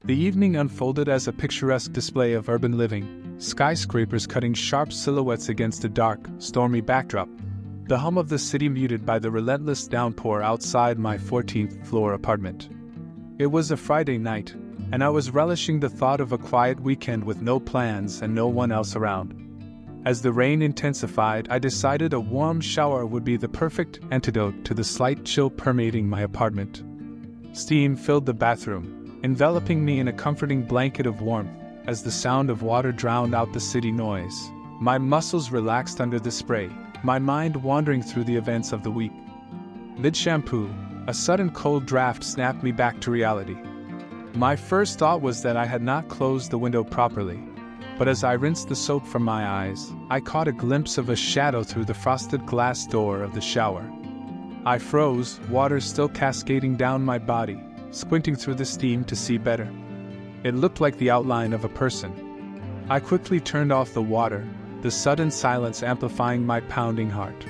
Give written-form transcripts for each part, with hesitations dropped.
The evening unfolded as a picturesque display of urban living, skyscrapers cutting sharp silhouettes against a dark, stormy backdrop, the hum of the city muted by the relentless downpour outside my 14th floor apartment. It was a Friday night, and I was relishing the thought of a quiet weekend with no plans and no one else around. As the rain intensified, I decided a warm shower would be the perfect antidote to the slight chill permeating my apartment. Steam filled the bathroom, enveloping me in a comforting blanket of warmth as the sound of water drowned out the city noise. My muscles relaxed under the spray, my mind wandering through the events of the week. Mid-shampoo, a sudden cold draft snapped me back to reality. My first thought was that I had not closed the window properly, but as I rinsed the soap from my eyes, I caught a glimpse of a shadow through the frosted glass door of the shower. I froze, water still cascading down my body, squinting through the steam to see better. It looked like the outline of a person. I quickly turned off the water, the sudden silence amplifying my pounding heart.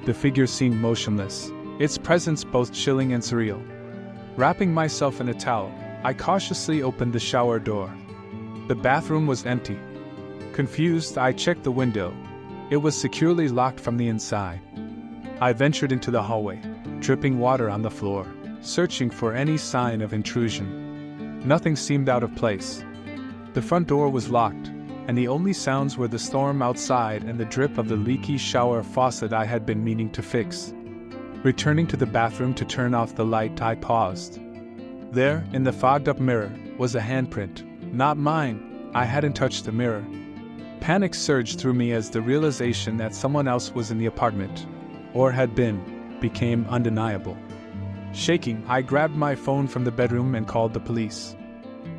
The figure seemed motionless, its presence both chilling and surreal. Wrapping myself in a towel, I cautiously opened the shower door. The bathroom was empty. Confused, I checked the window. It was securely locked from the inside. I ventured into the hallway, dripping water on the floor, searching for any sign of intrusion. Nothing seemed out of place. The front door was locked, and the only sounds were the storm outside and the drip of the leaky shower faucet I had been meaning to fix. Returning to the bathroom to turn off the light, I paused. There, in the fogged-up mirror, was a handprint. Not mine. I hadn't touched the mirror. Panic surged through me as the realization that someone else was in the apartment, or had been, became undeniable. Shaking, I grabbed my phone from the bedroom and called the police.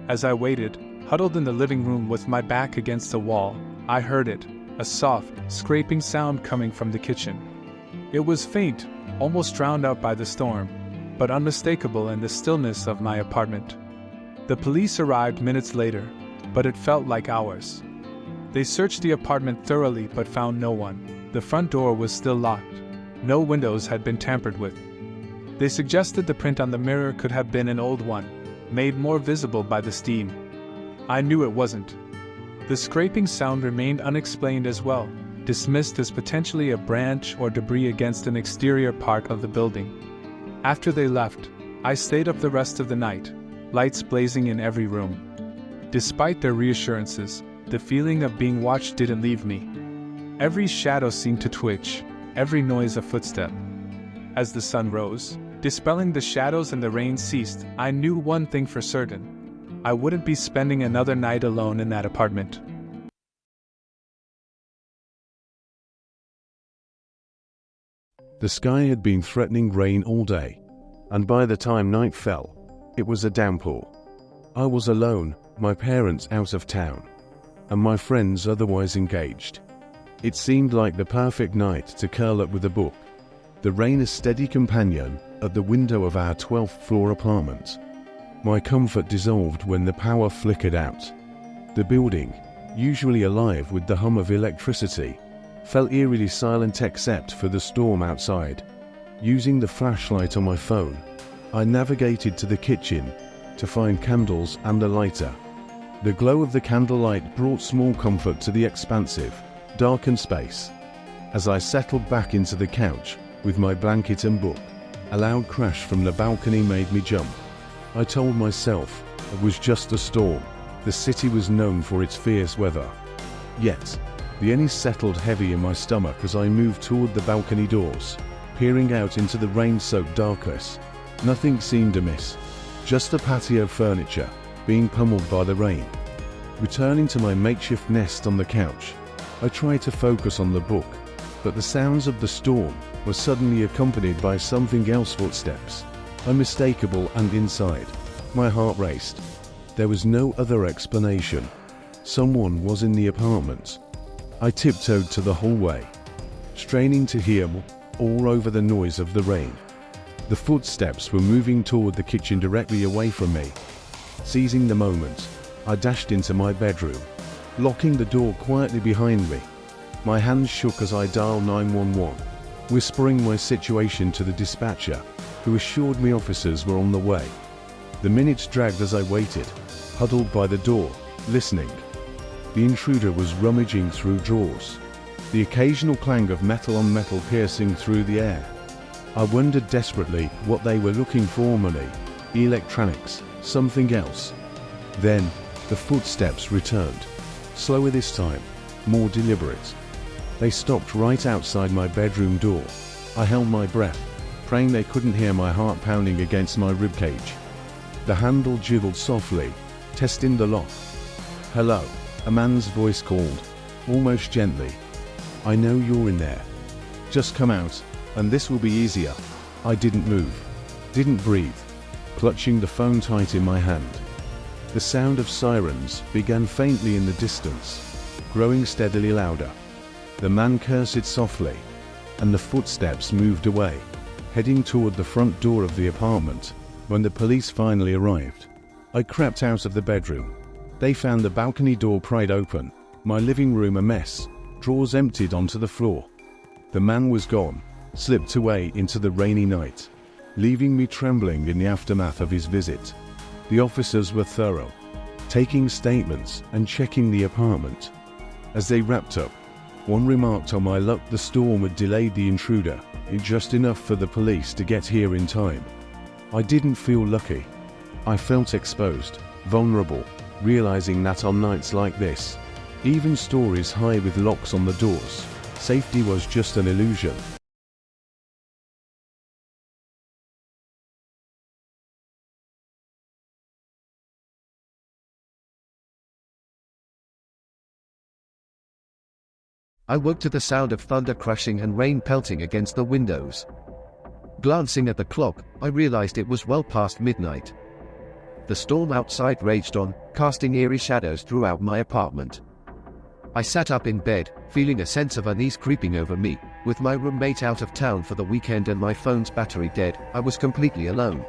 As I waited, huddled in the living room with my back against the wall, I heard it, a soft, scraping sound coming from the kitchen. It was faint, almost drowned out by the storm, but unmistakable in the stillness of my apartment. The police arrived minutes later, but it felt like hours. They searched the apartment thoroughly but found no one. The front door was still locked. No windows had been tampered with. They suggested the print on the mirror could have been an old one, made more visible by the steam. I knew it wasn't. The scraping sound remained unexplained as well, dismissed as potentially a branch or debris against an exterior part of the building. After they left, I stayed up the rest of the night, lights blazing in every room. Despite their reassurances, the feeling of being watched didn't leave me. Every shadow seemed to twitch, every noise a footstep. As the sun rose, dispelling the shadows and the rain ceased, I knew one thing for certain. I wouldn't be spending another night alone in that apartment. The sky had been threatening rain all day, and by the time night fell, it was a downpour. I was alone, my parents out of town, and my friends otherwise engaged. It seemed like the perfect night to curl up with a book, the rain a steady companion at the window of our 12th floor apartment. My comfort dissolved when the power flickered out. The building, usually alive with the hum of electricity, felt eerily silent except for the storm outside. Using the flashlight on my phone, I navigated to the kitchen to find candles and a lighter. The glow of the candlelight brought small comfort to the expansive, darkened space. As I settled back into the couch with my blanket and book, a loud crash from the balcony made me jump. I told myself it was just a storm. The city was known for its fierce weather. Yet, the unease settled heavy in my stomach as I moved toward the balcony doors, peering out into the rain-soaked darkness. Nothing seemed amiss, just the patio furniture being pummeled by the rain. Returning to my makeshift nest on the couch, I tried to focus on the book, but the sounds of the storm were suddenly accompanied by something else, footsteps, unmistakable and inside. My heart raced. There was no other explanation. Someone was in the apartment. I tiptoed to the hallway, straining to hear all over the noise of the rain. The footsteps were moving toward the kitchen directly away from me. Seizing the moment, I dashed into my bedroom, locking the door quietly behind me. My hands shook as I dialed 911, whispering my situation to the dispatcher, who assured me officers were on the way. The minutes dragged as I waited, huddled by the door, listening. The intruder was rummaging through drawers, the occasional clang of metal on metal piercing through the air. I wondered desperately what they were looking for: money, electronics, something else. Then, the footsteps returned. Slower this time, more deliberate. They stopped right outside my bedroom door. I held my breath, praying they couldn't hear my heart pounding against my ribcage. The handle jiggled softly, testing the lock. "Hello," a man's voice called, almost gently. "I know you're in there. Just come out, and this will be easier." I didn't move, didn't breathe, clutching the phone tight in my hand. The sound of sirens began faintly in the distance, growing steadily louder. The man cursed softly, and the footsteps moved away, heading toward the front door of the apartment. When the police finally arrived, I crept out of the bedroom. They found the balcony door pried open, my living room a mess, drawers emptied onto the floor. The man was gone, slipped away into the rainy night, leaving me trembling in the aftermath of his visit. The officers were thorough, taking statements and checking the apartment. As they wrapped up, one remarked on my luck the storm had delayed the intruder, just enough for the police to get here in time. I didn't feel lucky. I felt exposed, vulnerable, realizing that on nights like this, even stories high with locks on the doors, safety was just an illusion. I woke to the sound of thunder crashing and rain pelting against the windows. Glancing at the clock, I realized it was well past midnight. The storm outside raged on, casting eerie shadows throughout my apartment. I sat up in bed, feeling a sense of unease creeping over me. With my roommate out of town for the weekend and my phone's battery dead, I was completely alone.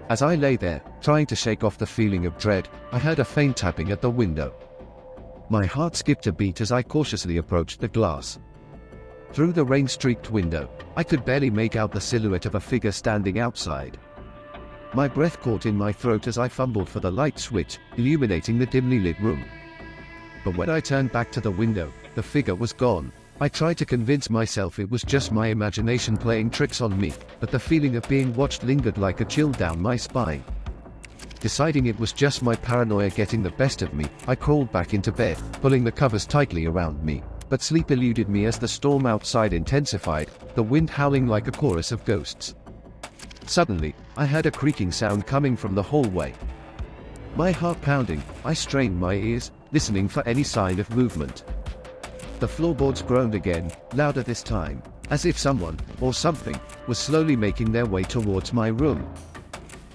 As I lay there, trying to shake off the feeling of dread, I heard a faint tapping at the window. My heart skipped a beat as I cautiously approached the glass. Through the rain-streaked window, I could barely make out the silhouette of a figure standing outside. My breath caught in my throat as I fumbled for the light switch, illuminating the dimly lit room. But when I turned back to the window, the figure was gone. I tried to convince myself it was just my imagination playing tricks on me, but the feeling of being watched lingered like a chill down my spine. Deciding it was just my paranoia getting the best of me, I crawled back into bed, pulling the covers tightly around me. But sleep eluded me as the storm outside intensified, the wind howling like a chorus of ghosts. Suddenly, I heard a creaking sound coming from the hallway. My heart pounding, I strained my ears, listening for any sign of movement. The floorboards groaned again, louder this time, as if someone, or something, was slowly making their way towards my room.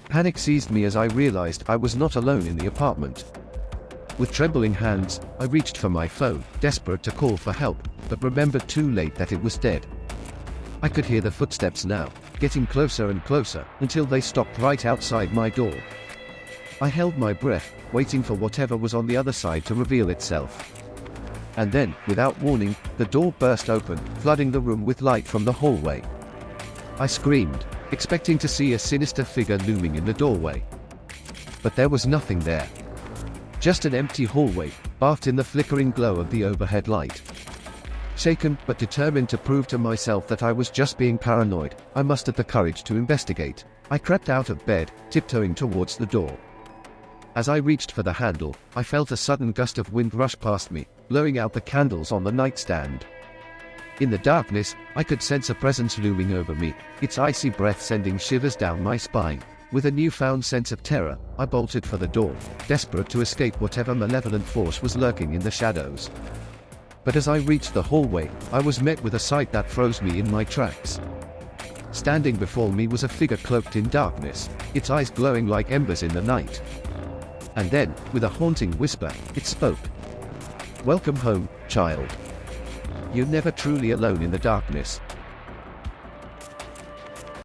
Panic seized me as I realized I was not alone in the apartment. With trembling hands, I reached for my phone, desperate to call for help, but remembered too late that it was dead. I could hear the footsteps now, getting closer and closer, until they stopped right outside my door. I held my breath, waiting for whatever was on the other side to reveal itself. And then, without warning, the door burst open, flooding the room with light from the hallway. I screamed, expecting to see a sinister figure looming in the doorway. But there was nothing there. Just an empty hallway, bathed in the flickering glow of the overhead light. Shaken, but determined to prove to myself that I was just being paranoid, I mustered the courage to investigate. I crept out of bed, tiptoeing towards the door. As I reached for the handle, I felt a sudden gust of wind rush past me, blowing out the candles on the nightstand. In the darkness, I could sense a presence looming over me, its icy breath sending shivers down my spine. With a newfound sense of terror, I bolted for the door, desperate to escape whatever malevolent force was lurking in the shadows. But as I reached the hallway, I was met with a sight that froze me in my tracks. Standing before me was a figure cloaked in darkness, its eyes glowing like embers in the night. And then, with a haunting whisper, it spoke. "Welcome home, child. You're never truly alone in the darkness."